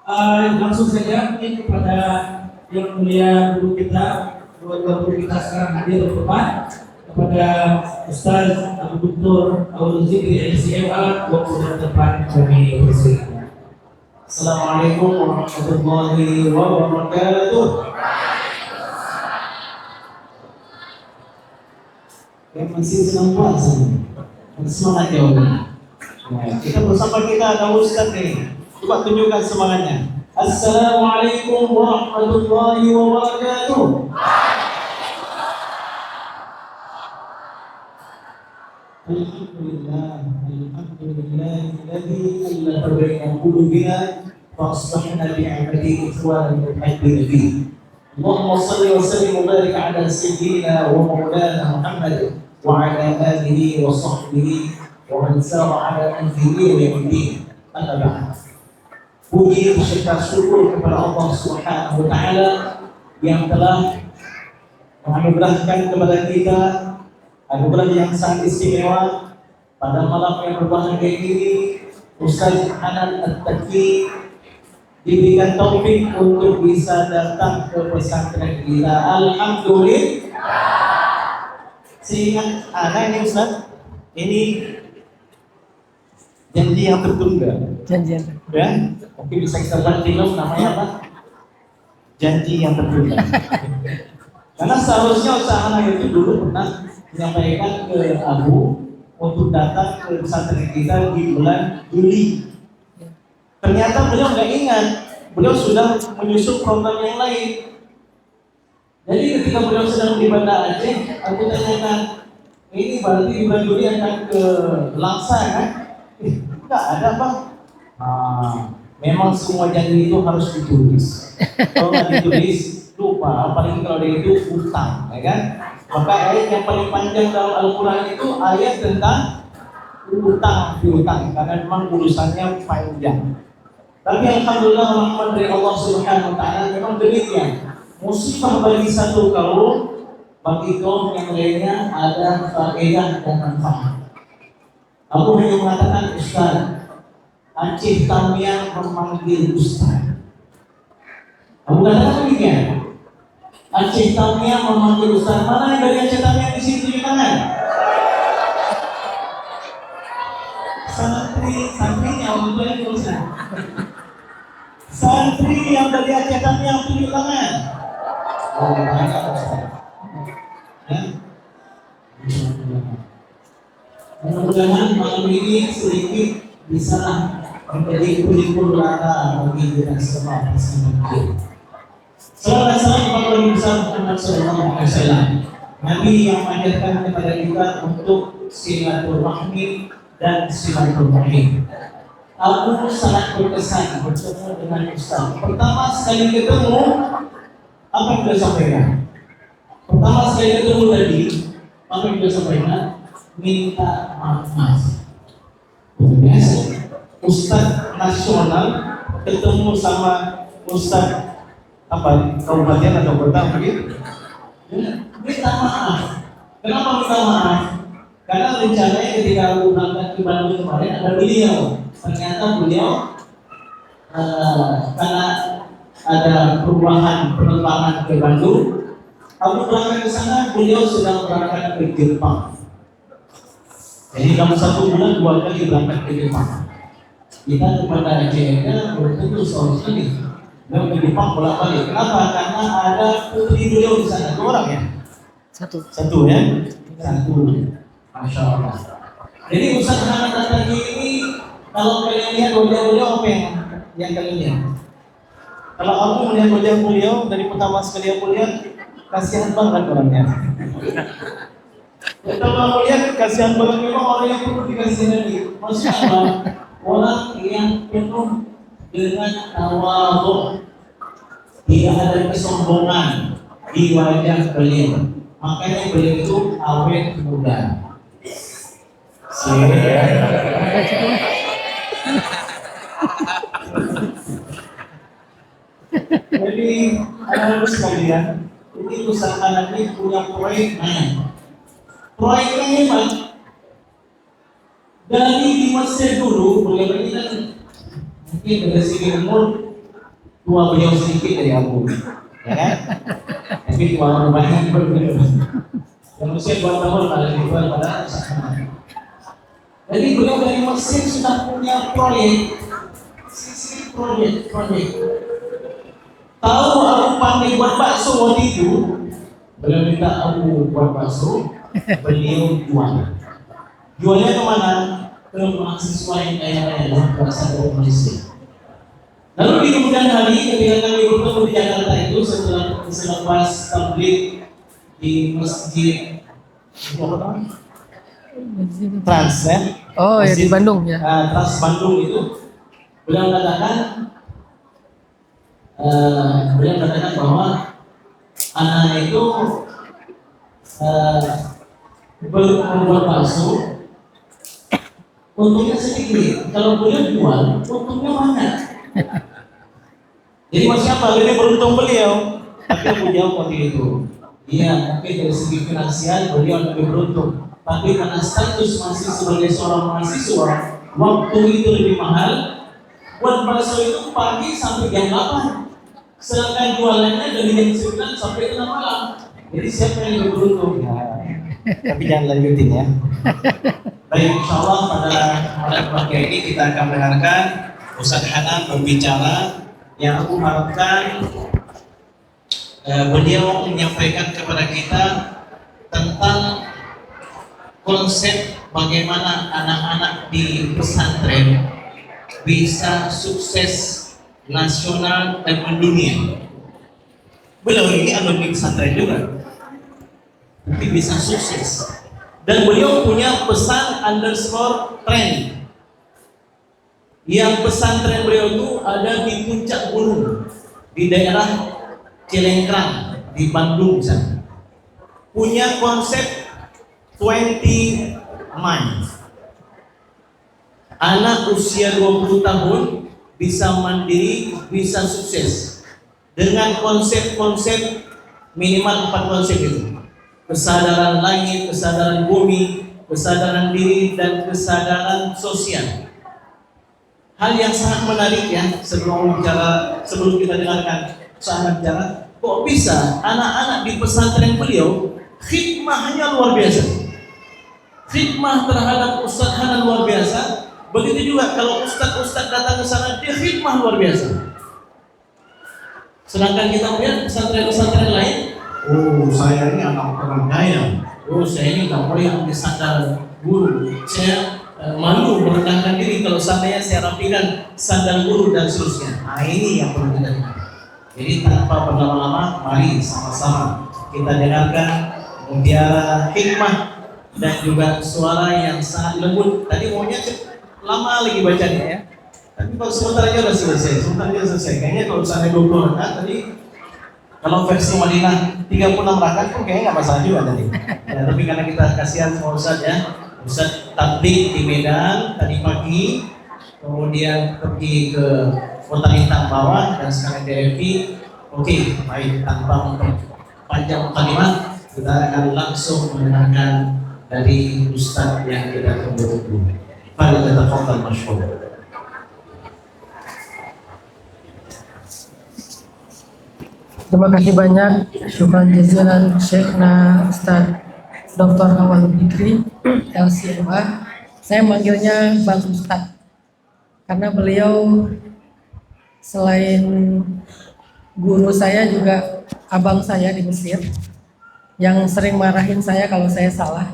Langsung saja mungkin kepada yang mulia guru kita sekarang hadir di depan, kepada Ustaz Abu Dr. Abu Zikri LCMA waktu depan kami bersilakan. Assalamualaikum warahmatullahi wabarakatuh. Yang masih senang puasa, semangat jauh. Kita bersama kita ada Ustaz nih. Coba tunjukkan semangatnya. Assalamualaikum warahmatullahi wabarakatuh. Alhamdulillah alladzi allafa baina qulubina wa aslahna bi'amalihi ikhwanan muhabbin. Allahumma shalli wa sallim wa barik ala sayyidina wa maulana Muhammad wa ala alihi wa sahbihi wa man sara ala nahjihi wa yahdih. Amma ba'd. Puji serta syukur kepada Allah Subhanahu wa taala yang telah menganugerahkan kepada kita anugerah yang sangat istimewa pada malam yang berbahagia ini. Ustaz Hanan At-Taqi diberikan taufik untuk bisa datang ke pesantren kita. Alhamdulillah. Seingat anak ini Ustaz, ini janji yang tertunda. Janjian. Ya, mungkin bisa kita buat film namanya apa? Janji yang tertunda. Karena seharusnya usaha itu dulu pernah menyampaikan ke Abu untuk datang ke pesantren kita di bulan Juli. Ternyata beliau nggak ingat, beliau sudah menyusun program yang lain. Jadi ketika beliau sedang di Banda Aceh, aku tanyakan, ini berarti di bulan Juli akan ke Langsa kan? Enggak ada Bang. Memang semua janji itu harus ditulis. Kalau nggak ditulis, lupa. Apalagi kalau dia itu utang, ya kan? Maka ayat yang paling panjang dalam Al-Quran itu ayat tentang utang piutang, karena memang urusannya panjang. Tapi alhamdulillah rahmat dari Allah Subhanahu wa taala memang demikian. Musibah bagi satu kaum, bagi kaum yang lainnya ada faedah dan manfaat. Aku hanya mengatakan Ustaz, Aceh Tamiang memanggil Ustaz. Aku katakan demikian. Aceh Tamiang memanggil Ustaz. Mana yang dari Aceh Tamiang di sini tunjuk tangan? Santrinya untuk yang Ustaz. Santri yang dari Aceh Tamiang tunjuk tangan. Oh, banyak Ustaz. Ya. Mudah-mudahan malam ini sedikit bisa menjadi pelipur lara bagi kita semua bersama. Salam kepada Nabi besar Muhammad SAW, Nabi yang mengajarkan kepada kita untuk silaturahmi dan silaturahim. Aku sangat berkesan bertemu dengan Ustaz. Pertama sekali ketemu, apa yang beliau sampaikan? Pertama sekali ketemu tadi, apa yang beliau sampaikan? Minta maaf. Biasa. Ustaz nasional ketemu sama Ustaz apa kabupaten atau kota begitu, minta maaf. Kenapa minta maaf? Karena rencananya ketika aku berangkat ke Bandung kemarin ada beliau. Ternyata beliau karena ada perubahan penerbangan ke Bandung, aku berangkat ke sana, beliau sedang berangkat ke Jepang. Jadi dalam 1 bulan 2 kali berangkat ke Jepang. Kita kepada AJN belum tentu selalu sekali. Beliau ke Jepang bolak-balik. Kenapa? Karena ada putri beliau di sana. 2 orang ya? Satu ya? Satu. Masya Allah. Jadi Ustaz Hanan At-Taqi ini, kalau kalian lihat wajah-wajah apa yang kalian lihat? Kalau aku melihat wajah beliau dari pertama sekali aku lihat, kasihan banget orangnya. Pertama aku lihat kasihan banget, memang orang yang perlu dikasihani. Masya Allah, orang yang penuh dengan tawadhu, tidak ada kesombongan di wajah beliau. Makanya beliau itu awet muda. Jadi anak-anak sekalian, ini Ustaz Hanan ini punya proyek namanya. Proyeknya hebat. Dari di Mesir dulu, beliau ini kan mungkin dari segi umur tua beliau sedikit dari Abu, ya kan? Tapi tua banyak berbeda. Yang usia 2 tahun lebih tua pada Sa'ad. Jadi beliau dari Mesir sudah punya proyek, sisi proyek. Tahu Abu pandai buat bakso waktu itu, beliau minta Abu buat bakso, beliau jual. Jualnya kemana? Ke mahasiswa yang kaya-kaya berasal dari Malaysia. Lalu di kemudian hari ketika kami bertemu di Jakarta itu selepas tabligh di masjid Trans ya? Oh ya di Bandung ya. Trans Bandung itu beliau katakan bahwa anak itu membuat bakso, untungnya sedikit. Kalau beliau jual, untungnya banyak. Jadi masih apa? Lebih beruntung beliau. Tapi aku jawab waktu itu. Iya, mungkin dari segi finansial beliau lebih beruntung. Tapi karena status masih sebagai seorang mahasiswa, waktu itu lebih mahal. Buat bakso itu pagi sampai jam 8. Sedangkan jualannya dari jam 9 sampai 6 malam. Jadi siapa yang lebih beruntung? Ya. Tapi jangan lanjutin ya. Baik, insya Allah pada malam pagi ini kita akan mendengarkan Ustaz Hanan berbicara yang aku harapkan beliau menyampaikan kepada kita tentang konsep bagaimana anak-anak di pesantren bisa sukses nasional dan mendunia. Beliau ini alumni pesantren juga, tapi bisa sukses. Dan beliau punya pesan _trend. Yang pesantren beliau itu ada di puncak gunung di daerah Cilengkrang di Bandung sana. Punya konsep 20 minds. Anak usia 20 tahun bisa mandiri, bisa sukses dengan konsep-konsep minimal 4 konsep itu: kesadaran langit, kesadaran bumi, kesadaran diri, dan kesadaran sosial. Hal yang sangat menarik ya, sebelum kita dengarkan sangat bicara, kok bisa anak-anak di pesantren beliau khidmahnya luar biasa, khidmah terhadap Ustaz Hanan luar biasa. Begitu juga kalau ustaz-ustaz datang ke sana, dia khidmah luar biasa. Sedangkan kita melihat pesantren-pesantren lain, oh saya ini anak orang kaya, oh saya ini nggak boleh ambil sandal guru, saya malu merendahkan diri kalau seandainya saya rapikan sandal guru dan seterusnya. Nah ini yang perlu kita dengar. Jadi tanpa berlama-lama, mari sama-sama kita dengarkan mutiara hikmah dan juga suara yang sangat lembut. Tadi maunya lama lagi bacanya ya, tapi kalau sebentar aja udah selesai, Kayaknya kalau misalnya 20 rakaat tadi, kalau versi Madinah 36 rakaat pun kayaknya nggak masalah juga tadi. Ya, tapi karena kita kasihan sama Ustaz ya, Ustaz tabligh di Medan tadi pagi, kemudian pergi ke Kota Lintang bawah dan sekarang DFI. Oke, baik, tanpa memperpanjang kalimat, kita akan langsung mendengarkan dari Ustaz yang kita tunggu-tunggu. Mari kita tafadhal masyhur. Terima kasih banyak, syukran jazilan Syekhna Ustaz Dr. Awal Fikri LCMA. Saya manggilnya Bang Ustaz karena beliau selain guru saya juga abang saya di Mesir yang sering marahin saya kalau saya salah.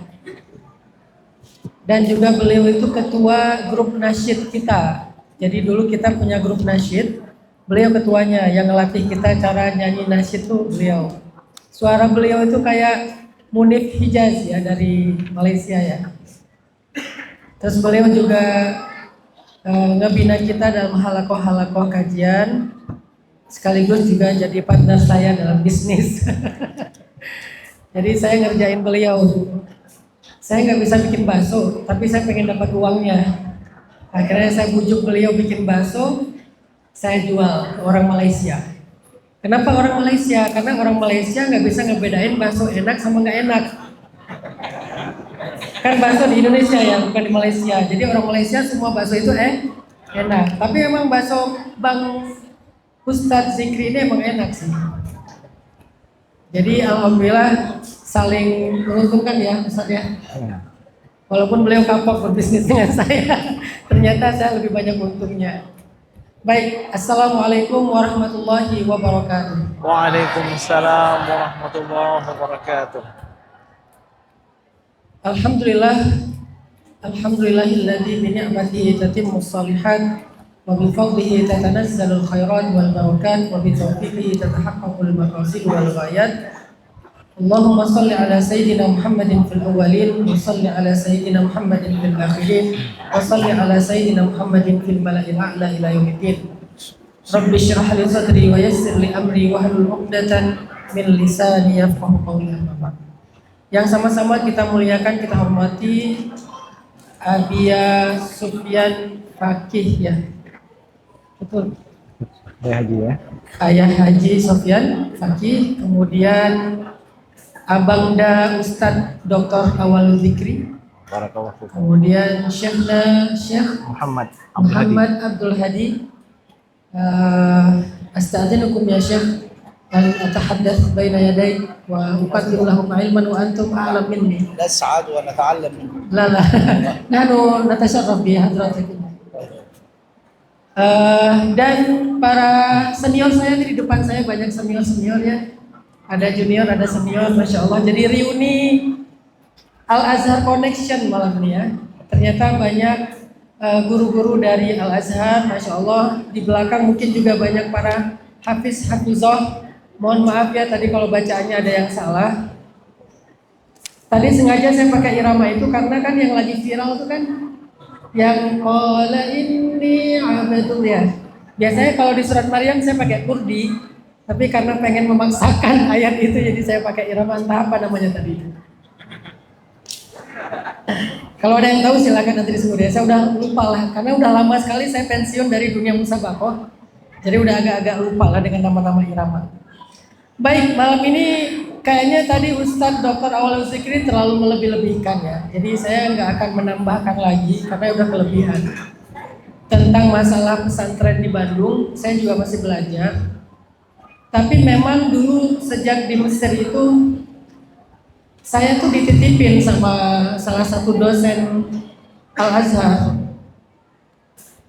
Dan juga beliau itu ketua grup nasyid kita. Jadi dulu kita punya grup nasyid, beliau ketuanya, yang ngelatih kita cara nyanyi nasyid itu beliau. Suara beliau itu kayak Munif Hijaz ya, dari Malaysia ya. Terus beliau juga ngebina kita dalam halakoh-halakoh kajian, sekaligus juga jadi partner saya dalam bisnis. Jadi saya ngerjain beliau. Saya nggak bisa bikin bakso, tapi saya pengen dapat uangnya. Akhirnya saya bujuk beliau bikin bakso, saya jual ke orang Malaysia. Kenapa orang Malaysia? Karena orang Malaysia nggak bisa ngebedain bakso enak sama nggak enak. Kan bakso di Indonesia ya, bukan di Malaysia. Jadi orang Malaysia semua bakso itu enak. Tapi emang bakso Bang Ustadz Zikri ini emang enak sih. Jadi alhamdulillah saling menguntungkan ya Ustadz ya. Walaupun beliau kapok berbisnis dengan saya, ternyata saya lebih banyak untungnya. Baik, Assalamualaikum warahmatullahi wabarakatuh. Waalaikumsalam warahmatullahi wabarakatuh. Alhamdulillah, alhamdulillahilladzi bi ni'matihi tatimmus shalihat wa bi fadlihi tatanazzalul khairat wal barakat wa bi tawfiqihi tatahaqqaqul maqasid wal ghayat. Allahumma salli ala sayyidina Muhammadin fil awwalin wa salli ala sayyidina Muhammadin fil akhirin wa salli ala sayyidina Muhammadin fil mala'il a'la ila yaumiddin. Rabbi shrah li sadri wa yassir li amri wa hlul 'uqdatan min lisani yafqahu qawli. Yang sama-sama kita muliakan, kita hormati Abia Sufyan Fakih ya. Betul. Ayah Haji ya. Ayah Haji Sofyan Fakih, kemudian Abangda Ustadz Dr. Awal Zikri, Barakallahu fikum. kemudian Syekhna Syekh Muhammad Abdul Hadi. Astagfirullahaladzim ya Syekh an atahaddath baina yaday wa uqaddimu lahum ilman wa antum a'lam minni. نسعد ونتعلم منه. La nahnu natasharraf bi hadratikum. Dan para senior saya di depan saya banyak senior ya. Ada junior, ada senior, Masya Allah. Jadi reuni Al-Azhar Connection malam ini ya. Ternyata banyak guru-guru dari Al-Azhar, Masya Allah. Di belakang mungkin juga banyak para hafizah. Mohon maaf ya tadi kalau bacaannya ada yang salah. Tadi sengaja saya pakai irama itu karena kan yang lagi viral itu kan yang qala inni abdul ya. Biasanya kalau di surat Maryam saya pakai kurdi. Tapi karena pengen memaksakan ayat itu jadi saya pakai irama entah apa namanya tadi. Kalau ada yang tahu silakan nanti disebut ya. Saya udah lupa lah karena udah lama sekali saya pensiun dari dunia musabakoh. Jadi udah agak-agak lupa lah dengan nama-nama irama. Baik, malam ini kayaknya tadi Ustadz Dr. Awal Zikri terlalu melebih-lebihkan ya. Jadi saya nggak akan menambahkan lagi karena udah kelebihan. Tentang masalah pesantren di Bandung, saya juga masih belajar. Tapi memang dulu sejak di Mesir itu saya tuh dititipin sama salah satu dosen Al-Azhar,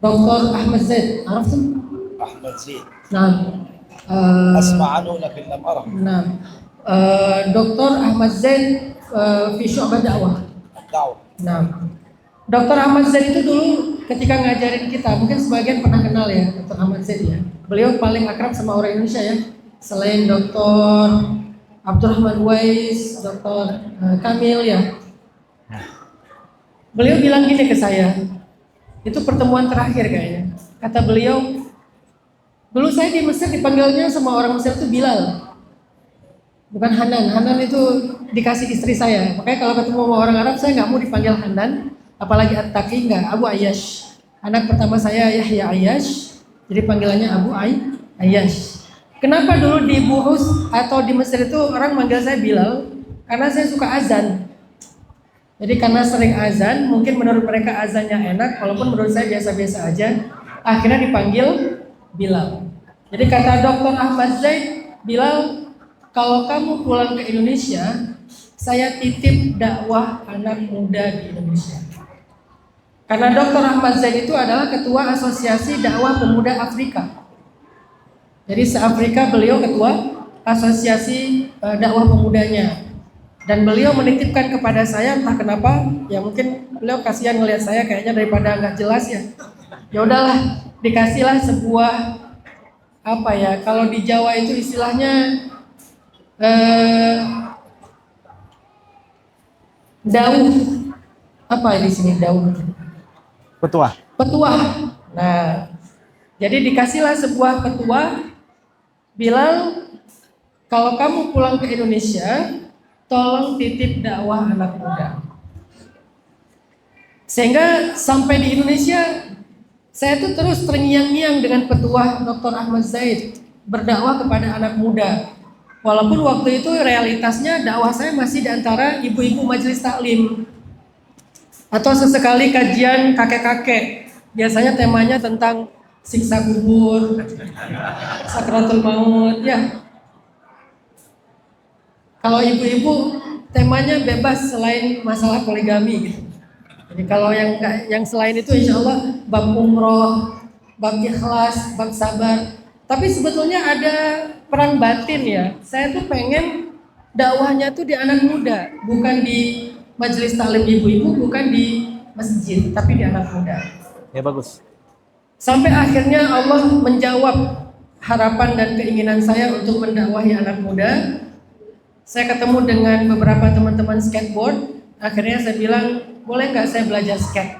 Dr. Ahmad Zaid. Araftum? أحمد زيد Nah, أسمع عنه لكن لم أره. nah, Dr. Ahmad Zaid fi Syu'bah Dakwah. الدعوة. Nah, Dr. Ahmad Zaid itu dulu ketika ngajarin kita, mungkin sebagian pernah kenal ya Dr. Ahmad Zaid ya. Beliau paling akrab sama orang Indonesia ya. Selain Dr. Abdurrahman Wais, Dr. Kamil ya. Beliau bilang gini ke saya, itu pertemuan terakhir kayaknya. Kata beliau, dulu saya di Mesir dipanggilnya sama orang Mesir itu Bilal. Bukan Hanan, Hanan itu dikasih istri saya. Makanya kalau ketemu sama orang Arab saya nggak mau dipanggil Hanan, apalagi At-Taqi nggak, Abu Ayyash. Anak pertama saya Yahya Ayyash, jadi panggilannya Abu Ayyash. Kenapa dulu di Buhus atau di Mesir itu orang manggil saya Bilal? Karena saya suka azan. Jadi karena sering azan, mungkin menurut mereka azannya enak, walaupun menurut saya biasa-biasa aja. Akhirnya dipanggil Bilal. Jadi kata Dr. Ahmad Zaid, Bilal, kalau kamu pulang ke Indonesia, saya titip dakwah anak muda di Indonesia. Karena Dr. Ahmad Zaid itu adalah ketua Asosiasi Dakwah Pemuda Afrika. Jadi se-Afrika beliau ketua Asosiasi Dakwah Pemudanya. Dan beliau menitipkan kepada saya entah kenapa, ya mungkin beliau kasihan ngelihat saya kayaknya daripada nggak jelas ya. Ya udahlah, dikasihlah sebuah apa ya? Kalau di Jawa itu istilahnya daun apa di sini daun? Petuah. Petuah. Nah, jadi dikasihlah sebuah petuah. Bilal, kalau kamu pulang ke Indonesia, tolong titip dakwah anak muda. Sehingga sampai di Indonesia, saya tuh terus terngiang-ngiang dengan petuah Dr. Ahmad Zaid berdakwah kepada anak muda. Walaupun waktu itu realitasnya dakwah saya masih di antara ibu-ibu majelis taklim atau sesekali kajian kakek-kakek. Biasanya temanya tentang siksa kubur, sakratul maut, ya. Kalau ibu-ibu temanya bebas selain masalah poligami gitu. Jadi kalau yang selain itu insya Allah bab umroh, bab ikhlas, bab sabar. Tapi sebetulnya ada perang batin ya. Saya tuh pengen dakwahnya tuh di anak muda, bukan di majelis taklim ibu-ibu, bukan di masjid, tapi di anak muda. Ya bagus. Sampai akhirnya Allah menjawab harapan dan keinginan saya untuk mendakwahi anak muda. Saya ketemu dengan beberapa teman-teman skateboard. Akhirnya saya bilang, boleh nggak saya belajar skate?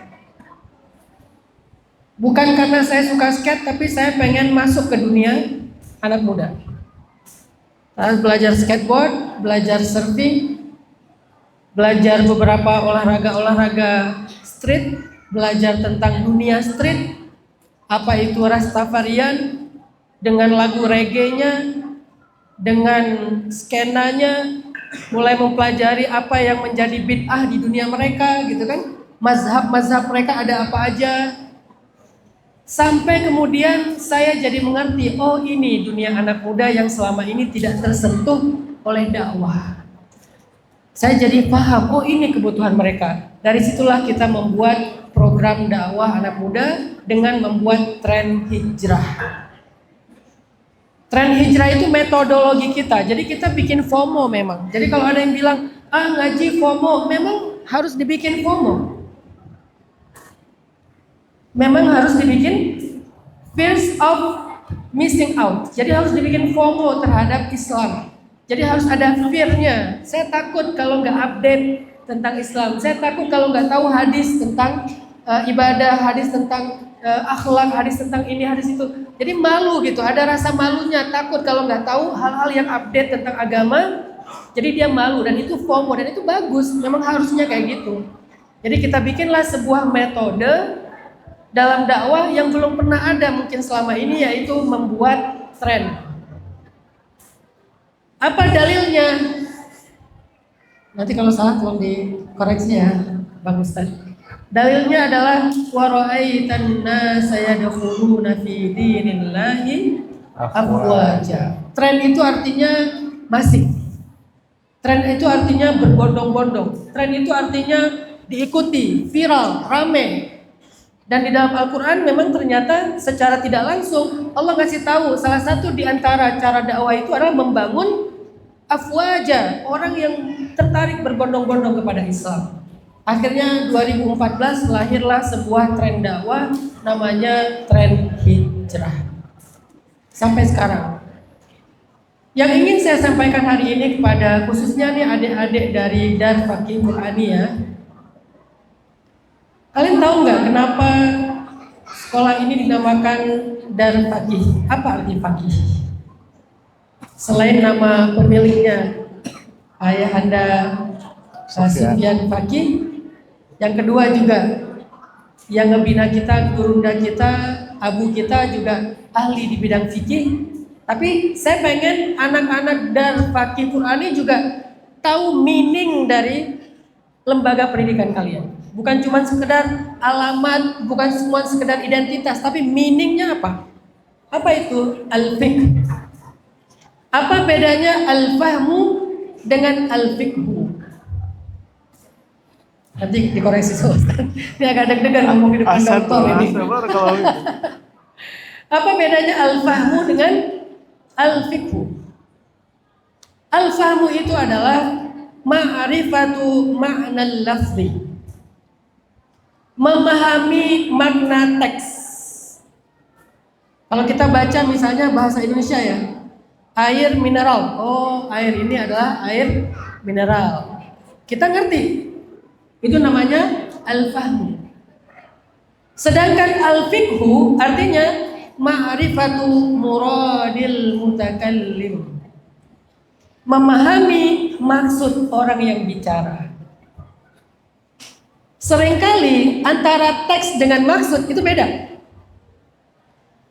Bukan karena saya suka skate, tapi saya pengen masuk ke dunia anak muda. Saya belajar skateboard, belajar surfing, belajar beberapa olahraga street, belajar tentang dunia street, apa itu Rastafarian, dengan lagu reggae-nya, dengan skenanya, mulai mempelajari apa yang menjadi bid'ah di dunia mereka gitu kan, mazhab-mazhab mereka ada apa aja, sampai kemudian saya jadi mengerti, oh ini dunia anak muda yang selama ini tidak tersentuh oleh dakwah. Saya jadi paham, oh ini kebutuhan mereka. Dari situlah kita membuat program dakwah anak muda dengan membuat tren hijrah. Tren hijrah itu metodologi kita, jadi kita bikin FOMO memang. Jadi kalau ada yang bilang, ngaji FOMO, memang harus dibikin FOMO. Memang harus dibikin fears of missing out. Jadi harus dibikin FOMO terhadap Islam. Jadi harus ada fear-nya. Saya takut kalau nggak update tentang Islam. Saya takut kalau nggak tahu hadis tentang ibadah, hadis tentang akhlak, hadis tentang ini, hadis itu. Jadi malu gitu, ada rasa malunya, takut kalau nggak tahu hal-hal yang update tentang agama. Jadi dia malu dan itu FOMO dan itu bagus, memang harusnya kayak gitu. Jadi kita bikinlah sebuah metode dalam dakwah yang belum pernah ada mungkin selama ini, yaitu membuat tren. Apa dalilnya? Nanti kalau salah tolong dikoreksi ya, Bang Ustaz. Dalilnya adalah wara'aitan nasa yadkhuluna fi dinillahi afwaja. Tren itu artinya masif. Tren itu artinya berbondong-bondong. Tren itu artinya diikuti, viral, rame. Dan di dalam Al-Quran memang ternyata secara tidak langsung Allah ngasih tahu salah satu di antara cara dakwah itu adalah membangun afwaja, orang yang tertarik berbondong-bondong kepada Islam. Akhirnya 2014 lahirlah sebuah tren dakwah namanya tren hijrah. Sampai sekarang. Yang ingin saya sampaikan hari ini kepada khususnya nih adik-adik dari Dar Fakih Qur'aniyah. Kalian tahu nggak kenapa sekolah ini dinamakan Dar Fakih? Apa arti fakih? Selain nama pemiliknya, Ayahanda Sufyan Fakih. Yang kedua juga yang ngebina kita, gurunda kita, abu kita juga ahli di bidang fikih. Tapi saya pengen anak-anak Dar Fakih Qur'ani juga tahu meaning dari lembaga pendidikan kalian. Bukan cuma sekedar alamat, bukan semua sekedar identitas, tapi meaningnya apa? Apa itu al-fiqh? Apa bedanya al-fahmu dengan al-fiqhu? Nanti dikoreksi Ustaz. Ini agak deg-degan ngomong di depan dokter ini. Apa bedanya al-fahmu dengan al-fiqhu? Al-fahmu itu adalah ma'rifatu ma'nal lafzi. Memahami makna teks. Kalau kita baca misalnya bahasa Indonesia ya, air mineral. Oh, air ini adalah air mineral. Kita ngerti. Itu namanya al-fahmu. Sedangkan al-fiqhu artinya ma'rifatu muradil mutakallim. Memahami maksud orang yang bicara. Seringkali antara teks dengan maksud itu beda.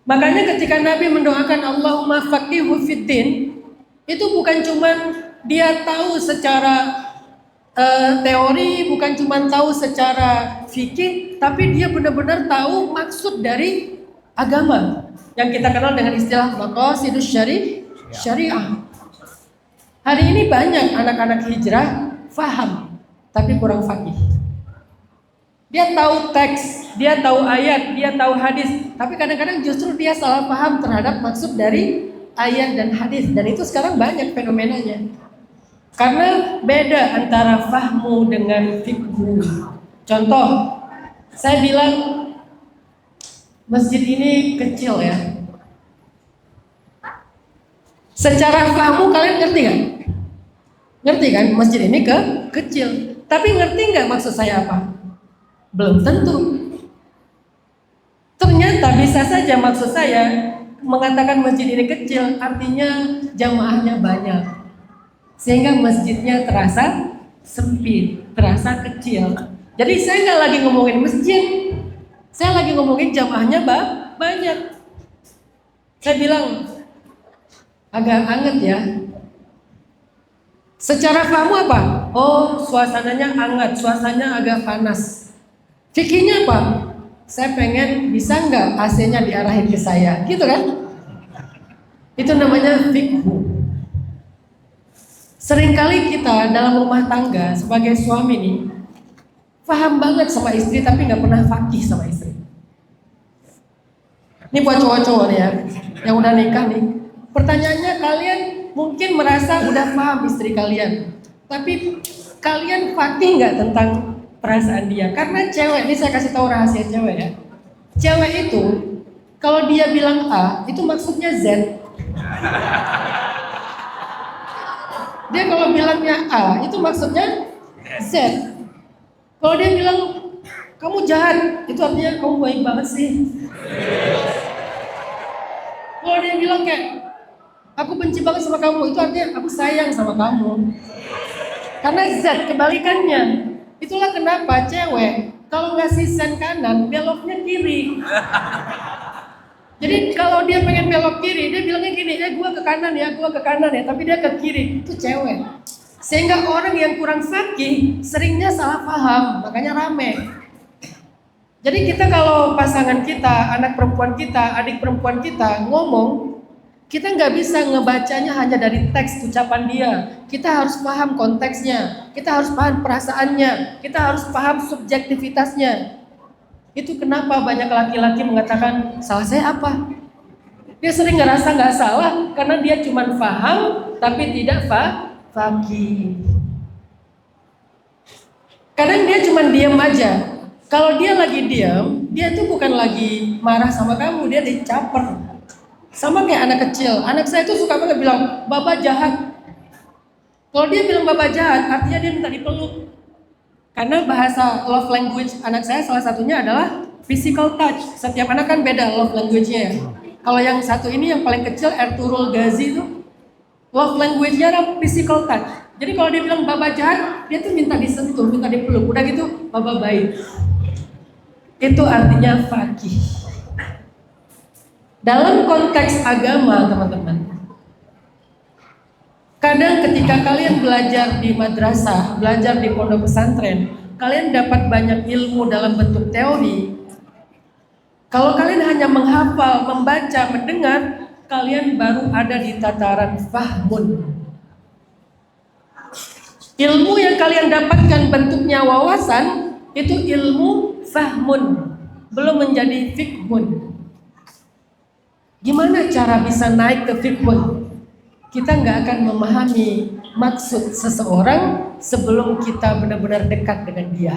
Makanya ketika Nabi mendoakan Allahumma faqihu fiddin, itu bukan cuman dia tahu secara teori, bukan cuma tahu secara fikih, tapi dia benar-benar tahu maksud dari agama yang kita kenal dengan istilah maqasidus syariah. Hari ini banyak anak-anak hijrah faham tapi kurang faqih. Dia tahu teks, dia tahu ayat, dia tahu hadis, tapi kadang-kadang justru dia salah paham terhadap maksud dari ayat dan hadis, dan itu sekarang banyak fenomenanya. Karena beda antara fahmu dengan fikhu. Contoh, saya bilang masjid ini kecil ya. Secara fahmu kalian ngerti kan? Ngerti kan masjid ini kecil. Tapi ngerti nggak maksud saya apa? Belum tentu. Ternyata bisa saja maksud saya mengatakan masjid ini kecil artinya jamaahnya banyak. Sehingga masjidnya terasa sempit, terasa kecil. Jadi saya nggak lagi ngomongin masjid, saya lagi ngomongin jamaahnya banyak. Saya bilang agak anget ya. Secara kamu apa? Oh, suasananya hangat, suasananya agak panas. Fikihnya apa? Saya pengen bisa nggak AC-nya diarahin ke saya, gitu kan? Itu namanya fikhu. Seringkali kita dalam rumah tangga sebagai suami nih paham banget sama istri tapi nggak pernah fakih sama istri. Ini buat cowok-cowok nih ya, yang udah nikah nih. Pertanyaannya, kalian mungkin merasa udah paham istri kalian, tapi kalian fakih nggak tentang perasaan dia? Karena cewek, ini saya kasih tahu rahasia cewek ya. Cewek itu kalau dia bilang A, itu maksudnya Z. Dia kalau bilangnya A, itu maksudnya Z. Kalau dia bilang kamu jahat, itu artinya kamu baik banget sih. Kalau dia bilang kayak aku benci banget sama kamu, itu artinya aku sayang sama kamu. Karena Z kebalikannya. Itulah kenapa cewek kalau ngasih sen kanan, beloknya kiri. Jadi kalau dia pengen belok kiri, dia bilangnya gini, gua ke kanan ya, tapi dia ke kiri. Itu cewek. Sehingga orang yang kurang fakih seringnya salah paham, makanya rame. Jadi kita kalau pasangan kita, anak perempuan kita, adik perempuan kita ngomong, kita nggak bisa ngebacanya hanya dari teks ucapan dia. Kita harus paham konteksnya, kita harus paham perasaannya, kita harus paham subjektivitasnya. Itu kenapa banyak laki-laki mengatakan salah saya apa? Dia sering ngerasa nggak salah karena dia cuma paham tapi tidak fakih. Kadang dia cuma diam aja. Kalau dia lagi diam, dia tuh bukan lagi marah sama kamu, dia dicaper. Sama kayak anak kecil. Anak saya tuh suka banget bilang baba jahat. Kalau dia bilang baba jahat, artinya dia minta dipeluk. Karena bahasa love language anak saya salah satunya adalah physical touch. Setiap anak kan beda love language-nya ya. Kalau yang satu ini yang paling kecil Ertugrul Ghazi itu love language-nya adalah physical touch. Jadi kalau dia bilang baba jahat, dia tuh minta disentuh, minta dipeluk. Udah gitu baba baik. Itu artinya fakih. Dalam konteks agama teman-teman, kadang ketika kalian belajar di madrasah, belajar di pondok pesantren, kalian dapat banyak ilmu dalam bentuk teori. Kalau kalian hanya menghafal, membaca, mendengar, kalian baru ada di tataran fahmun. Ilmu yang kalian dapatkan bentuknya wawasan, itu ilmu fahmun, belum menjadi fikhun. Gimana cara bisa naik ke fikhun? Kita nggak akan memahami maksud seseorang sebelum kita benar-benar dekat dengan dia.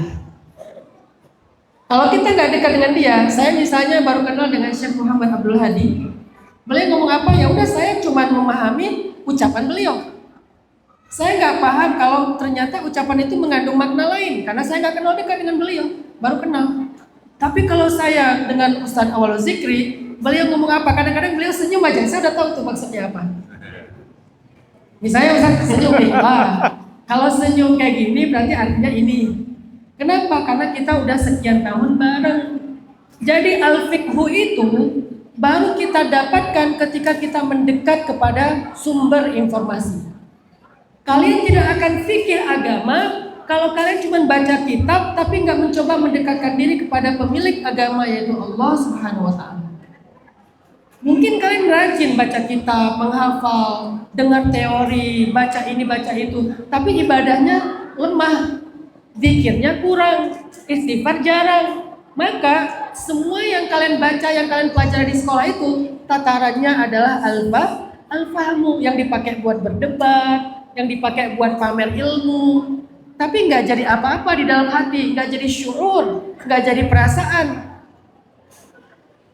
Kalau kita nggak dekat dengan dia, saya misalnya baru kenal dengan Syekh Muhammad Abdul Hadi, beliau ngomong apa, ya udah saya cuma memahami ucapan beliau. Saya nggak paham kalau ternyata ucapan itu mengandung makna lain, karena saya nggak kenal dekat dengan beliau, baru kenal. Tapi kalau saya dengan Ustadz Awalul Zikri, beliau ngomong apa, kadang-kadang beliau senyum aja, saya udah tahu tuh maksudnya apa. Misalnya Ustaz senyum nih, kalau senyum kayak gini berarti artinya ini. Kenapa? Karena kita udah sekian tahun bareng. Jadi al-fiqhu itu baru kita dapatkan ketika kita mendekat kepada sumber informasi. Kalian tidak akan fikih agama kalau kalian cuma baca kitab tapi nggak mencoba mendekatkan diri kepada pemilik agama yaitu Allah Subhanahu wa Ta'ala. Mungkin kalian rajin baca kitab, menghafal, dengar teori, baca ini, baca itu, tapi ibadahnya lemah, zikirnya kurang, istighfar jarang. Maka semua yang kalian baca, yang kalian pelajari di sekolah itu tatarannya adalah al-fahmu, yang dipakai buat berdebat, yang dipakai buat pamer ilmu, tapi nggak jadi apa-apa di dalam hati, nggak jadi syuur, nggak jadi perasaan.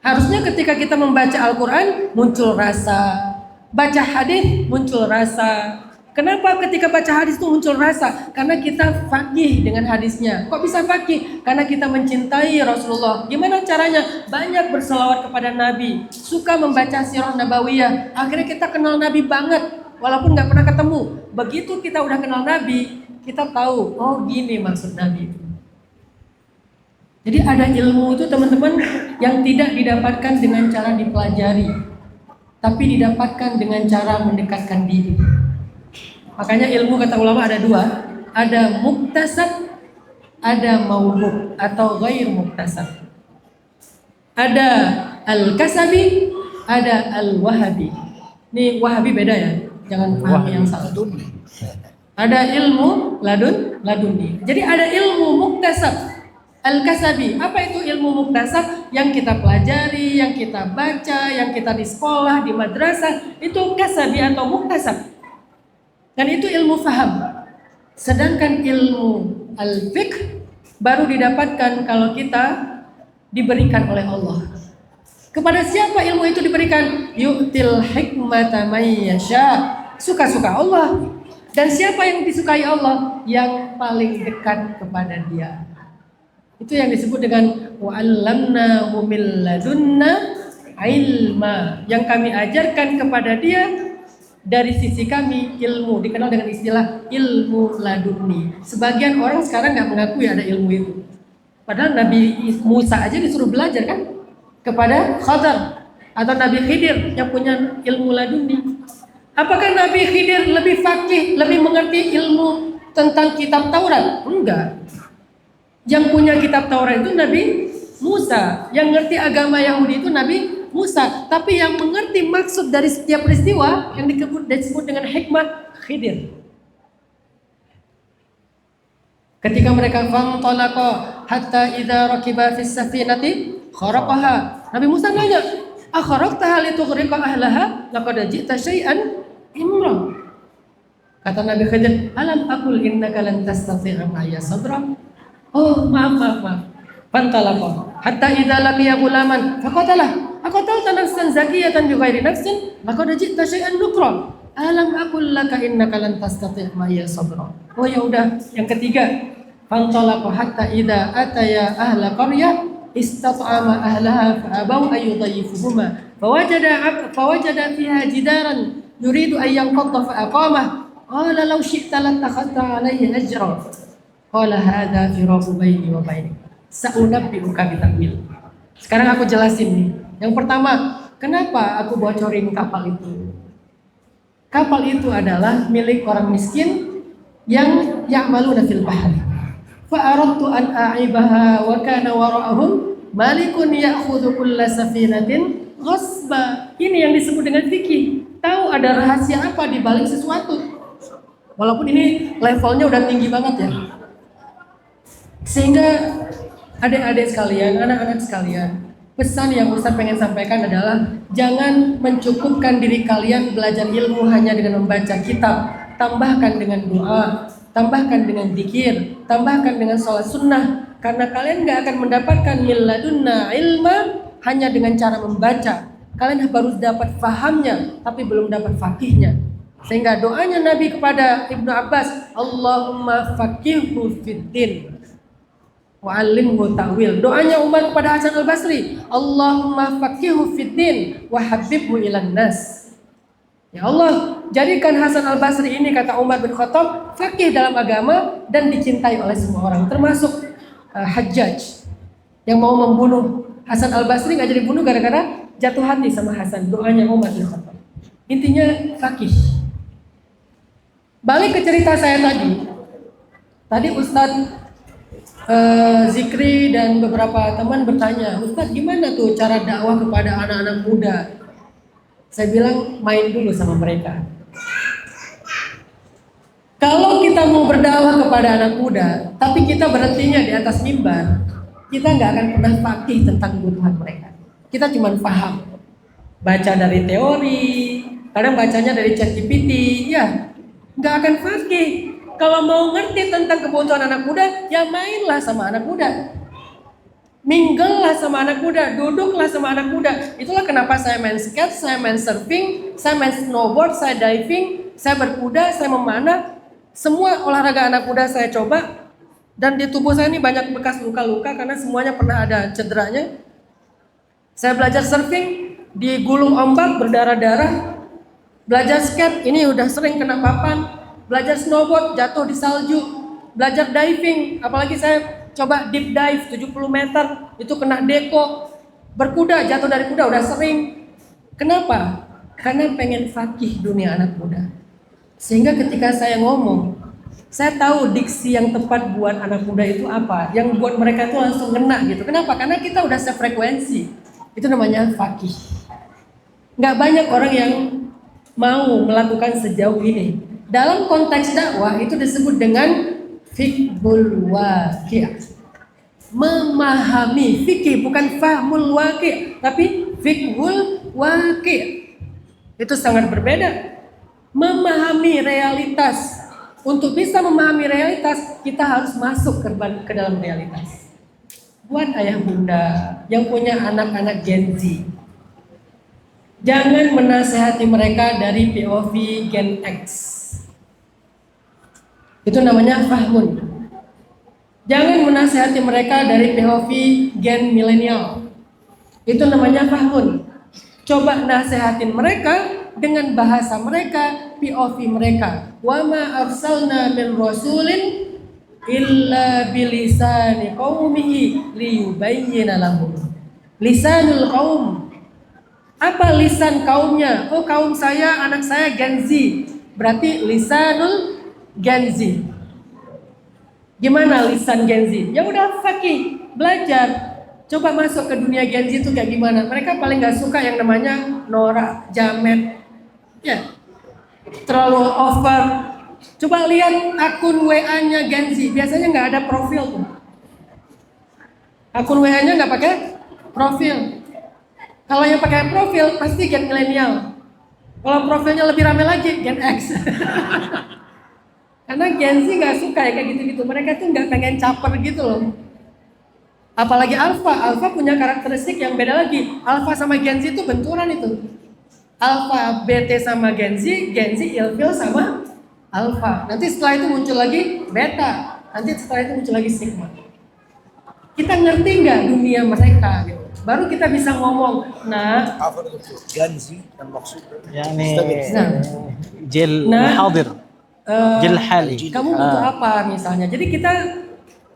Harusnya ketika kita membaca Al-Quran muncul rasa, baca hadis muncul rasa. Kenapa ketika baca hadis itu muncul rasa? Karena kita faqih dengan hadisnya. Kok bisa faqih? Karena kita mencintai Rasulullah. Gimana caranya? Banyak berselawat kepada Nabi, suka membaca sirah nabawiyah. Akhirnya kita kenal Nabi banget, walaupun nggak pernah ketemu. Begitu kita udah kenal Nabi, kita tahu, oh gini maksud Nabi. Jadi ada ilmu itu teman-teman yang tidak didapatkan dengan cara dipelajari, tapi didapatkan dengan cara mendekatkan diri. Makanya ilmu kata ulama ada dua, ada muktasab, ada mauhub atau ghair muktasab. Ada al-kasabi, ada al-wahabi. Ini wahabi beda ya, jangan paham yang salah. Ada ilmu laduni. Jadi ada ilmu muktasab. Al-kasabi, apa itu ilmu muktasab? Yang kita pelajari, yang kita baca, yang kita di sekolah, di madrasah, itu kasabi atau muktasab. Dan itu ilmu faham. Sedangkan ilmu al-fiqh baru didapatkan kalau kita diberikan oleh Allah. Kepada siapa ilmu itu diberikan? Yu'til hikmata may yasha. Suka-suka Allah. Dan siapa yang disukai Allah? Yang paling dekat kepada Dia. Itu yang disebut dengan wa'allamnahu min ladunna ilma, yang kami ajarkan kepada dia dari sisi kami ilmu, dikenal dengan istilah ilmu laduni. Sebagian orang sekarang nggak mengakui ada ilmu itu, padahal Nabi Musa aja disuruh belajar kan kepada Khadar, atau Nabi Khidir yang punya ilmu laduni. Apakah Nabi Khidir lebih faqih, lebih mengerti ilmu tentang kitab Taurat? Enggak. Yang punya kitab Taurat itu Nabi Musa, yang ngerti agama Yahudi itu Nabi Musa, tapi yang mengerti maksud dari setiap peristiwa yang disebut dengan hikmah Khidir. Ketika mereka fantalaqa hatta idza rakiba fis safinati kharaqaha, Nabi Musa nanya, "Akharaqtaha litughriqa ahlaha? Laqad ji'ta syai'an imra." Kata Nabi Khidir, "Alam aqul innaka lan tastati'a ma'iya sabra?" Oh, maaf. Fantalaqa hatta idza laqiya ghulaman faqatalah. Aqatalta nafsan zakiyatan bighairi nafsin laqad ji'ta syai'an nukra. Alam aqul laka innaka lan tastati' ma'iya sabra. Oh ya udah, yang ketiga. Fantalaqa hatta idza ataya ahla qaryah istat'ama ahlaha fa'abaw ay yudayyifuhuma. Fawajada fiha jidaran yuridu an yanqadha fa'aqamah. Qala law syi'ta lattakhadhta 'alayhi ajra. Qala hadza firaqu baini wa bainik. Sa'unabbi'uka bita'wil. Sekarang aku jelasin nih. Yang pertama, kenapa aku bocorin kapal itu? Kapal itu adalah milik orang miskin yang ya'maluna fil bahri. Fa aradtu an a'ibaha wa kana wara'ahum malikun ya'khudhu kulla safinatin ghasba. Ini yang disebut dengan fikih. Tahu ada rahasia apa di balik sesuatu. Walaupun ini levelnya udah tinggi banget ya. Sehingga adik-adik sekalian, anak-anak sekalian, pesan yang Ustaz pengen sampaikan adalah jangan mencukupkan diri kalian belajar ilmu hanya dengan membaca kitab. Tambahkan dengan doa, tambahkan dengan zikir, tambahkan dengan sholat sunnah. Karena kalian gak akan mendapatkan min ladunna ilma hanya dengan cara membaca. Kalian baru dapat fahamnya, tapi belum dapat fakihnya. Sehingga doanya Nabi kepada Ibnu Abbas, Allahumma faqihhu fiddin wa'allimhu ta'wil. Doanya Umar kepada Hasan al-Basri, Allahumma faqihhu fiddin wa habibhu ilan nas. Ya Allah, jadikan Hasan al-Basri ini, kata Umar bin Khattab, faqih dalam agama dan dicintai oleh semua orang, termasuk Hajjaj yang mau membunuh Hasan al-Basri. Gak jadi bunuh gara-gara jatuh hati sama Hasan. Doanya Umar bin Khattab. Intinya faqih. Balik ke cerita saya tadi. Tadi Ustadz Zikri dan beberapa teman bertanya, Ustadz gimana tuh cara dakwah kepada anak-anak muda? Saya bilang main dulu sama mereka. Kalau kita mau berdakwah kepada anak muda, tapi kita berhentinya di atas mimbar, kita nggak akan pernah fakih tentang kebutuhan mereka. Kita cuma paham, baca dari teori, kadang bacanya dari ChatGPT, ya nggak akan fakih. Kalau mau ngerti tentang kebutuhan anak muda, ya mainlah sama anak muda. Mingle lah sama anak muda, duduklah sama anak muda. Itulah kenapa saya main skate, saya main surfing, saya main snowboard, saya diving, saya berkuda, saya memanah. Semua olahraga anak muda saya coba. Dan di tubuh saya ini banyak bekas luka-luka karena semuanya pernah ada cederanya. Saya belajar surfing, digulung ombak berdarah-darah. Belajar skate, ini udah sering kena papan. Belajar snowboard, jatuh di salju. Belajar diving, apalagi saya coba deep dive 70 meter, itu kena deko. Berkuda, jatuh dari kuda udah sering. Kenapa? Karena pengen fakih dunia anak muda. Sehingga ketika saya ngomong, saya tahu diksi yang tepat buat anak muda itu apa, yang buat mereka itu langsung ngena gitu. Kenapa? Karena kita udah sefrekuensi. Itu namanya fakih. Nggak banyak orang yang mau melakukan sejauh ini. Dalam konteks dakwah itu disebut dengan fiqhul waqi'. Memahami, fikih bukan fahmul waqi', tapi fiqhul waqi'. Itu sangat berbeda. Memahami realitas. Untuk bisa memahami realitas, kita harus masuk ke dalam realitas. Buat ayah bunda yang punya anak-anak Gen Z, jangan menasehati mereka dari POV Gen X. Itu namanya fahmun. Jangan menasihati mereka dari POV Gen milenial. Itu namanya fahmun. Coba nasehatin mereka dengan bahasa mereka, POV mereka. Wa ma arsalna min rasulin illa bilisani qaumihi liyubayyina lahum. Lisanul qaum. Apa lisan kaumnya? Oh, kaum saya, anak saya Gen Z. Berarti lisanul Gen Z. Gimana lisan Gen Z? Ya udah fakih, belajar. Coba masuk ke dunia Gen Z itu kayak gimana? Mereka paling gak suka yang namanya norak, jamet. Ya, terlalu over. Coba lihat akun WA-nya Gen Z. Biasanya nggak ada profil tuh. Akun WA-nya nggak pakai profil. Kalau yang pakai profil pasti Gen milenial. Kalau profilnya lebih ramai lagi Gen X. Karena Gen Z nggak suka ya kayak gitu-gitu. Mereka tuh nggak pengen caper gitu loh. Apalagi Alpha punya karakteristik yang beda lagi. Alpha sama Gen Z itu benturan itu. Alpha BT sama Gen Z ilfil sama Alpha. Nanti setelah itu muncul lagi Beta. Nanti setelah itu muncul lagi Sigma. Kita ngerti nggak dunia mereka gitu. Baru kita bisa ngomong. Nah, جنزي المقصود يعني Nah. جيل Nah. حاضر جيل حالي kamu butuh apa misalnya. Jadi kita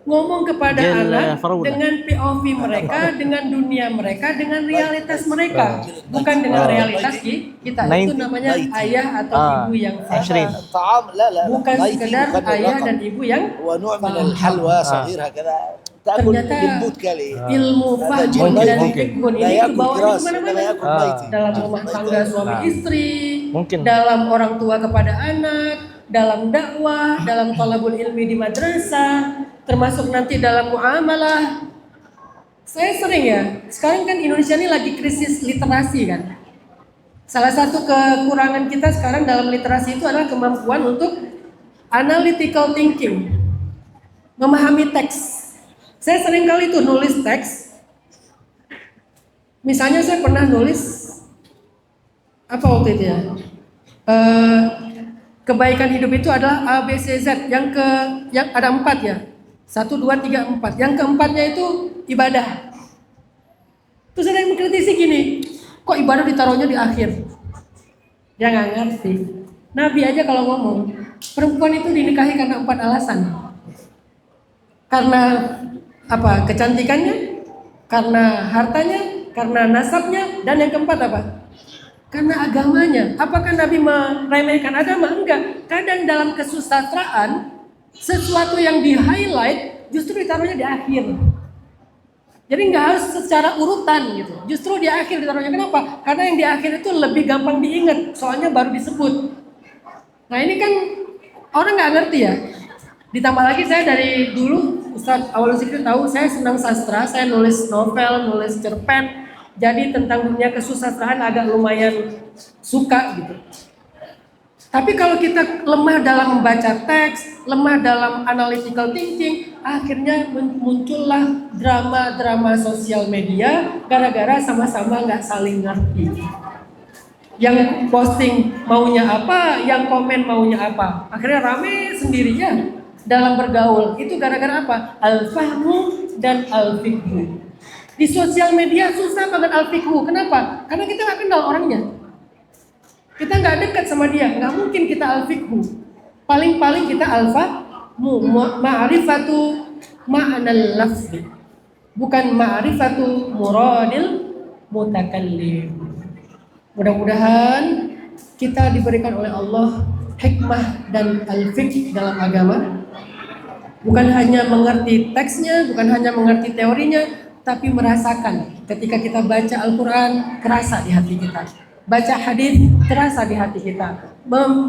ngomong kepada Jel, anak Farouna. dengan POV mereka, dengan dunia mereka, dengan realitas mereka, bukan dengan realitas kita. Itu namanya ayah atau ibu yang عشرين. faham, الطعام لا لا bukan ضيفي sekedar يخلي ayah الرقم dan ibu yang ونوع من faham. الحلوى صغير هكذا تاكل Ternyata بالبوت كالي ilmu هذا fahmun جيل dan mungkin. fikun لا ini ياكل kebawa كراس kemana-mana. انما ياكل بيتي Dalam rumah tangga suami istri, Mungkin. dalam orang tua kepada anak, dalam dakwah, dalam thalabul ilmi di madrasah, termasuk nanti dalam muamalah. Saya sering ya, sekarang kan Indonesia ini lagi krisis literasi kan. Salah satu kekurangan kita sekarang dalam literasi itu adalah kemampuan untuk analytical thinking, memahami teks. Saya sering kali itu nulis teks. Misalnya saya pernah nulis apa waktu itu ya? Kebaikan hidup itu adalah A, B, C, Z. Yang ada 4 ya. 1, 2, 3, 4. Yang keempatnya itu ibadah. Terus ada yang mengkritisi gini, kok ibadah ditaruhnya di akhir? Dia nggak ngerti. Nabi aja kalau ngomong, perempuan itu dinikahi karena 4 alasan. Karena apa? Kecantikannya, karena hartanya, karena nasabnya, dan yang keempat apa? Karena agamanya. Apakah Nabi meremehkan agama? Enggak. Kadang dalam kesusastraan, sesuatu yang di highlight justru ditaruhnya di akhir. Jadi nggak harus secara urutan gitu. Justru di akhir ditaruhnya, kenapa? Karena yang di akhir itu lebih gampang diingat, soalnya baru disebut. Nah ini kan orang nggak ngerti ya. Ditambah lagi saya dari dulu, Ustadz Awal Zikri tahu saya senang sastra, saya nulis novel, nulis cerpen. Jadi tentang dunia kesusastraan agak lumayan suka gitu. Tapi kalau kita lemah dalam membaca teks, lemah dalam analytical thinking, akhirnya muncullah drama-drama sosial media gara-gara sama-sama nggak saling ngerti. Yang posting maunya apa, yang komen maunya apa. Akhirnya rame sendirinya dalam bergaul. Itu gara-gara apa? Al-fahmu dan al-fikhu. Di sosial media susah banget al-fikhu. Kenapa? Karena kita nggak kenal orangnya. Kita nggak dekat sama dia, nggak mungkin kita al-fikhu. Paling-paling kita al-fahmu, ma'rifatu ma'anal lafzi. Bukan ma'rifatu muradil mutakallim. Mudah-mudahan kita diberikan oleh Allah hikmah dan al-fiqh dalam agama. Bukan hanya mengerti teksnya, bukan hanya mengerti teorinya, tapi merasakan. Ketika kita baca Al-Quran, kerasa di hati kita. Baca hadis terasa di hati kita.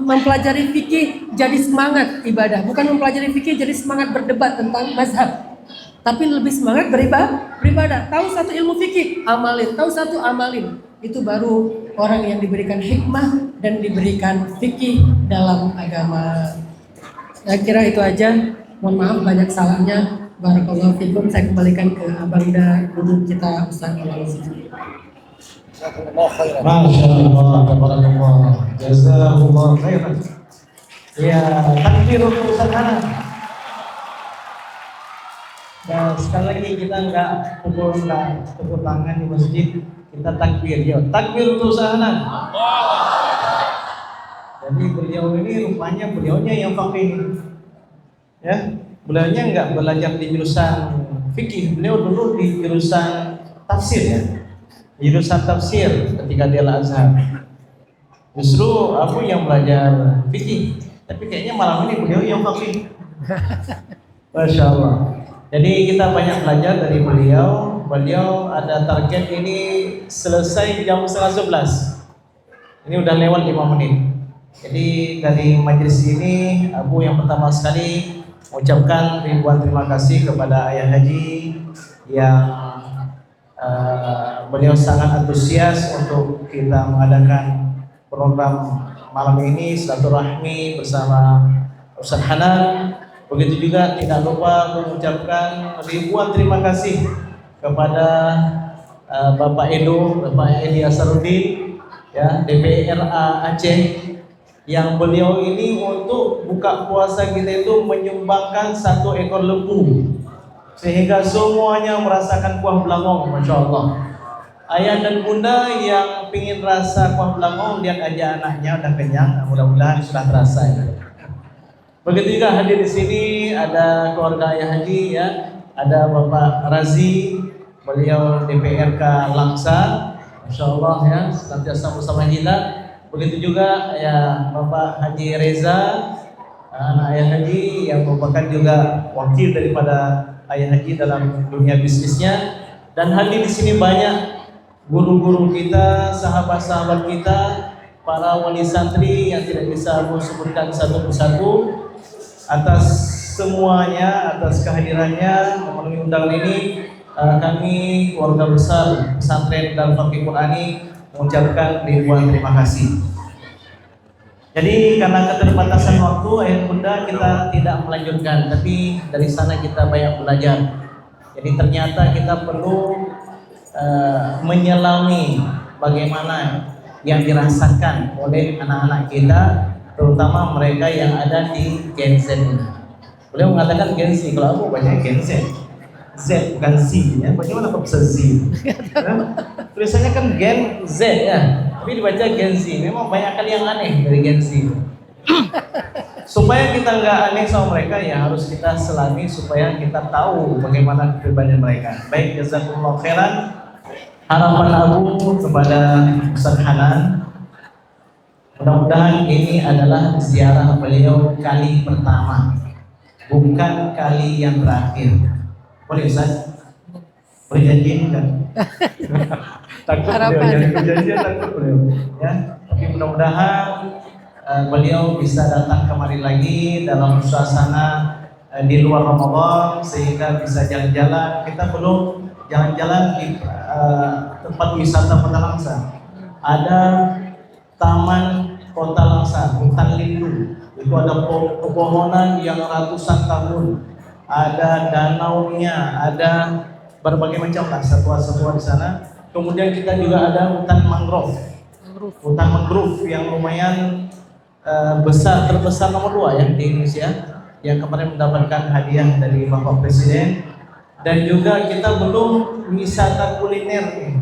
Mempelajari fikih jadi semangat ibadah, bukan mempelajari fikih jadi semangat berdebat tentang mazhab, tapi lebih semangat beribadah. Tahu satu ilmu fikih, amalin. Tahu satu, amalin. Itu baru orang yang diberikan hikmah dan diberikan fikih dalam agama. Saya kira itu aja. Mohon maaf banyak salahnya. Barakallahu fikum. Saya kembalikan ke Abangda guru kita Ustaz Awal Zikri. Jazakumullah khairan. Masya Allah, tabarakallah, jazakumullah khairan. Ya, takbir untuk Ustaz Hanan. Dan sekali lagi kita nggak tepuk tangan di masjid, kita takbir. Ya, takbir untuk Ustaz Hanan. Jadi beliau ini rupanya beliaunya yang faqih. Ya, beliaunya nggak belajar di jurusan fikih, beliau dulu di jurusan tafsir ya. Jurusan tafsir ketika dia Al-Azhar. Justru aku yang belajar fikih, tapi kayaknya malam ini beliau yang faqih. Masya Allah. Jadi kita banyak belajar dari beliau. Beliau ada target ini selesai jam 11:30. Ini udah lewat 5 menit. Jadi dari majelis ini, Abu yang pertama sekali mengucapkan ribuan terima kasih kepada Ayah Haji yang beliau sangat antusias untuk kita mengadakan program malam ini silaturahmi bersama Ustaz Hanan. Begitu juga tidak lupa mengucapkan ribuan terima kasih kepada Bapak Edo, Bapak Edi Asarudin, ya, DPRA Aceh, yang beliau ini untuk buka puasa kita itu menyumbangkan 1 ekor lembu. Sehingga semuanya merasakan kuah belangong, Masya Allah. Ayah dan bunda yang pingin rasa kuah belangong, lihat aja anaknya udah kenyang, mudah-mudahan sudah terasa ya. Begitu juga hadir di sini ada keluarga Ayah Haji ya, ada Bapak Razi, beliau DPRK Langsa, Masya Allah ya, senantiasa bersama kita. Begitu juga ya Bapak Haji Reza, anak Ayah Haji yang merupakan juga wakil daripada Ayah Haji dalam dunia bisnisnya. Dan hadir di sini banyak guru-guru kita, sahabat-sahabat kita, para wali santri yang tidak bisa aku sebutkan satu persatu. Atas semuanya, atas kehadirannya memenuhi undangan ini, kami keluarga besar pesantren Darul Faqih Qurani mengucapkan ribuan terima kasih. Jadi karena keterbatasan waktu, ayah bunda kita tidak melanjutkan, tapi dari sana kita banyak belajar. Jadi ternyata kita perlu menyelami bagaimana yang dirasakan oleh anak-anak kita, terutama mereka yang ada di Gen Z. Beliau mengatakan Gen Z, kalau aku baca Gen Z, Z bukan Z ya. Bagaimana kok bisa Z? Tulisannya kan Gen Z ya, tapi dibaca Gen Z. Memang banyak kali yang aneh dari Gen Z. Supaya kita nggak aneh sama mereka, ya harus kita selami supaya kita tahu bagaimana kepribadian mereka. Baik, jazakumullah khairan. Harapan Abu kepada Ustaz Hanan, mudah-mudahan ini adalah ziarah beliau kali pertama, bukan kali yang terakhir. Boleh Ustaz? Berjanji enggak? Takut beliau, Harapan. jadi perjanjian takut beliau. Ya, tapi mudah-mudahan beliau bisa datang kemari lagi dalam suasana di luar Ramadan sehingga bisa jalan-jalan. Kita belum jalan-jalan di tempat wisata Kota Langsa. Ada Taman Kota Langsa, hutan lindung. Itu ada pepohonan yang ratusan tahun. Ada danaunya, ada berbagai macam lah satwa-satwa di sana. Kemudian kita juga ada hutan mangrove. Hutan mangrove yang lumayan besar, terbesar nomor 2 ya di Indonesia, yang kemarin mendapatkan hadiah dari Bapak Presiden. Dan juga kita belum wisata kuliner nih,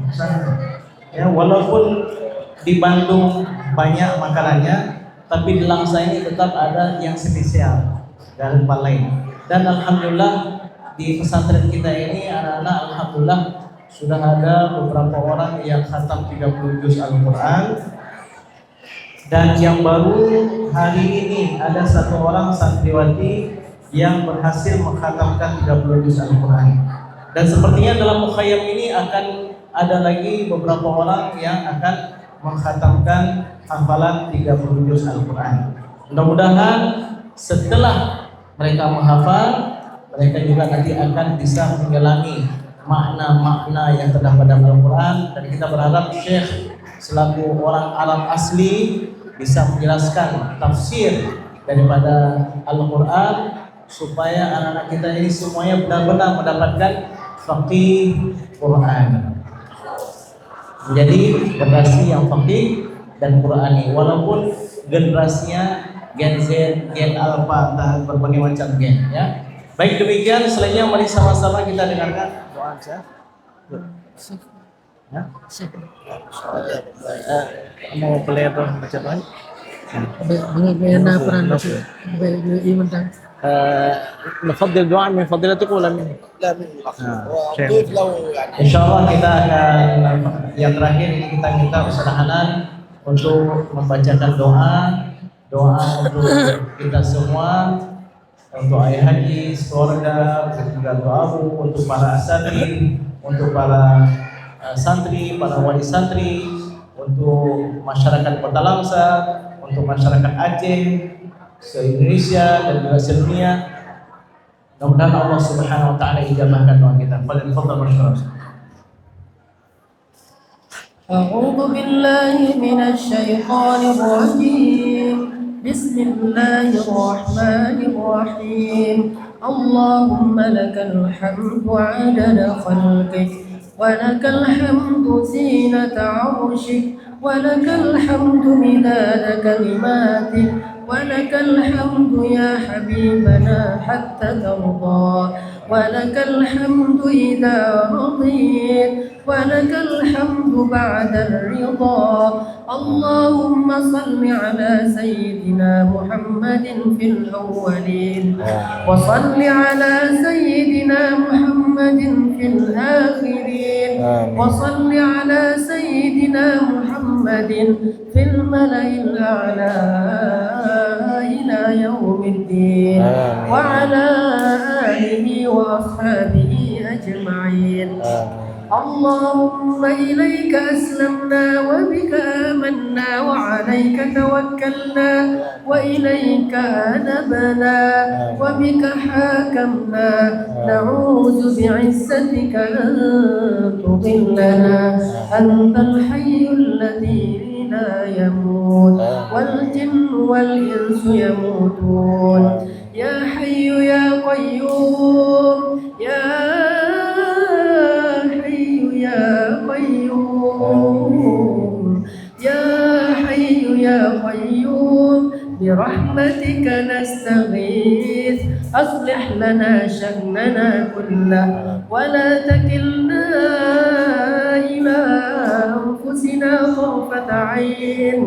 ya, walaupun di Bandung banyak makanannya, tapi di Langsa ini tetap ada yang spesial dari tempat lain. Dan alhamdulillah di pesantren kita ini anak-anak alhamdulillah sudah ada beberapa orang yang khatam 30 juz Al-Quran. Dan yang baru hari ini ada 1 orang santriwati yang berhasil mengkhatamkan 30 juz Al-Quran. Dan sepertinya dalam mukhayyam ini akan ada lagi beberapa orang yang akan mengkhatamkan hafalan 30 juz Al-Quran. Mudah-mudahan setelah mereka menghafal, mereka juga nanti akan bisa menggelangi makna-makna yang terdapat dalam Al-Quran. Dan kita berharap Syekh selaku orang Arab asli bisa menjelaskan tafsir daripada Al-Quran supaya anak-anak kita ini semuanya benar-benar mendapatkan faqih Quran, menjadi generasi yang faqih dan Qurani, walaupun generasinya Gen Z, Gen Alpha, dan berbagai macam gen ya. Baik, demikian selanjutnya mari sama-sama kita dengarkan doa saya. Ya. Mau boleh baca doa? Bagaimana peran iman dan نفضل دعاء من فضيلتكم ولا مني؟ لا من الأخ شيخ. وضيف له يعني. Insyaallah kita akan yang terakhir ini kita minta Ustaz Hanan untuk membacakan doa untuk kita semua, untuk ayah haji, keluarga, juga doa untuk para asatidz, untuk para santri, para wali santri, untuk masyarakat Kota Langsa, untuk masyarakat Aceh, se-Indonesia dan juga sedunia. Mudah-mudahan Allah Subhanahu wa taala ijabahkan doa kita. Fadhil masyarakat. أعوذ بالله من الشيطان الرجيم بسم الله الرحمن الرحيم اللهم لك الحمد عدد خلقك ولك الحمد زينة عرشك ولك الحمد مداد كلماتك ولك الحمد يا حبيبنا حتى ترضى ولك الحمد إذا رضيت ولك الحمد بعد الرضا اللهم صل على سيدنا محمد في الأولين وصل على سيدنا محمد في الآخرين وصل على سيدنا محمد في الملأ الأعلى إلى يوم الدين وعلى آله وأصحابه أجمعين اللهم إليك أسلمنا وبك آمنا وعليك توكلنا وإليك أنبنا وبك حاكمنا نعوذ بعزتك أن تضلنا أنت الحي الذي لا يموت والجن والإنس يموتون يا حي يا قيوم يا قيوم يا حي يا قيوم برحمتك نستغيث أصلح لنا شأننا كله ولا تكلنا إلى أنفسنا طرفة عين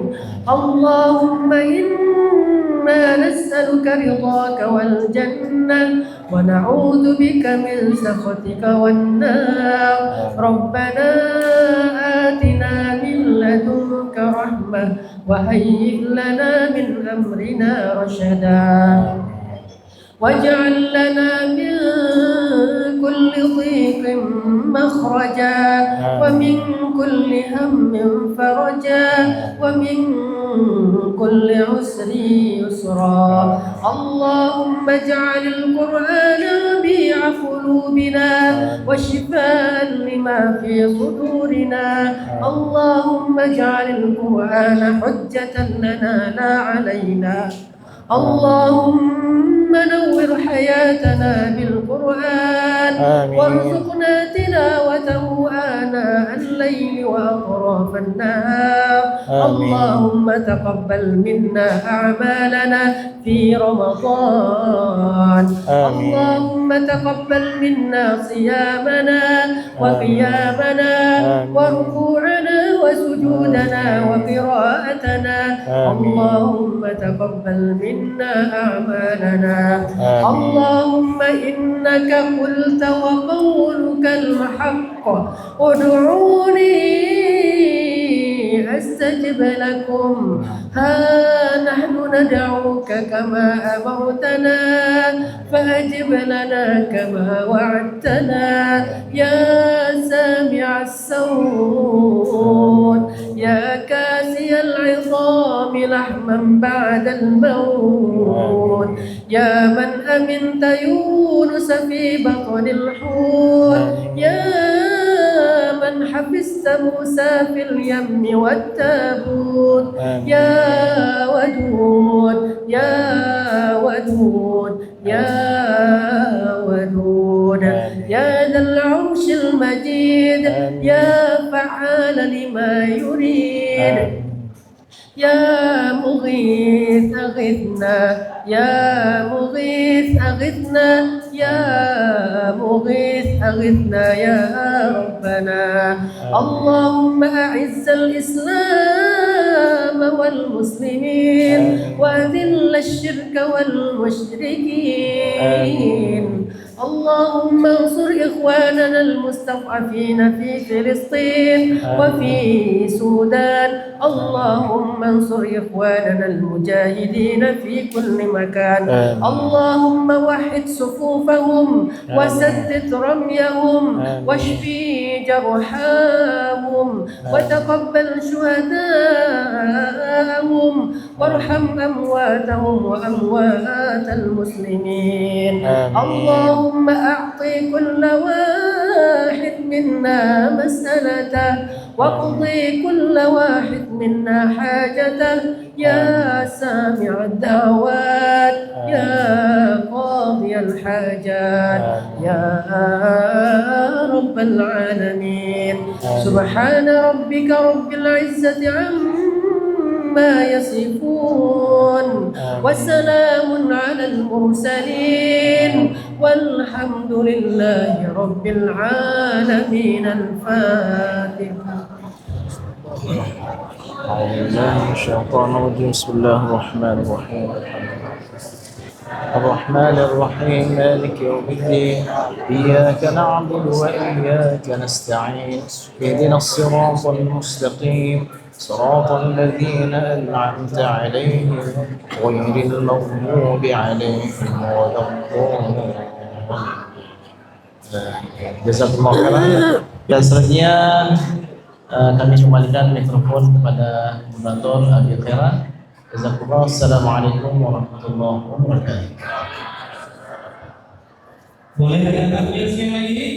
اللهم إنا نسألك رضاك والجنة ونعوذ بك من سخطك والنار ربنا آتنا من لدنك رحمة وهيئ لنا من أمرنا رشدا واجعل لنا من كل ضيق مخرجا ومن كل هم فرجا ومن كل عسر يسرا اللهم اجعل القرآن ربيع قلوبنا وشفاء لما في صدورنا اللهم اجعل القرآن حجة لنا لا علينا اللهم نور حياتنا بالقرآن وارزقنا تلاوته آناء الليل وأطراف النهار اللهم تقبل منا أعمالنا في رمضان اللهم تقبل منا صيامنا وقيامنا وركوعنا وسجودنا وقراءتنا اللهم تقبل منا أعمالنا اللهم إنك قلت وقولك الحق ادعوني أستجب لكم ها نحن ندعوك كما أمرتنا فأجب لنا كما وعدتنا يا سامع الصوت يا كاسي العظام لحما بعد الموت يا من أمنت يونس في بطن الحوت يا من حفظت موسى في اليم والتابوت يا ودود يا ودود يا ودود يا ذا العرش المجيد يا فعال لما يريد يا مغيث أغثنا يا مغيث أغثنا يا مغيث أغثنا يا ربنا اللهم أعز الإسلام والمسلمين وأذل الشرك والمشركين اللهم انصر إخواننا المستضعفين في فلسطين وفي السودان اللهم انصر إخواننا المجاهدين في كل مكان اللهم وحد صفوفهم وسدد رميهم واشفي جرحاهم وتقبل شهداءهم وارحم أمواتهم وأموات المسلمين اللهم أعطي كل واحد منا مسألته واقضي كل واحد منا حاجته يا سامع الدعوات يا قاضي الحاجات يا رب العالمين سبحان ربك رب العزة عما يصفون وسلام على المرسلين والحمد لله رب العالمين الفاتحة أعوذ بالله من الشيطان الرجيم بسم الله الرحمن الرحيم الرحمن الرحيم مالك يوم الدين إياك نعبد وإياك نستعين اهدنا الصراط المستقيم صراط الذين أنعمت عليهم غير المغضوب عليهم ولا الضالين. Jazakumullah khairan. Dan selanjutnya kami kembalikan mikrofon kepada moderator Abi Khaira. Jazakumullah. Assalamualaikum warahmatullahi wabarakatuh. Boleh kita tampil sekali lagi?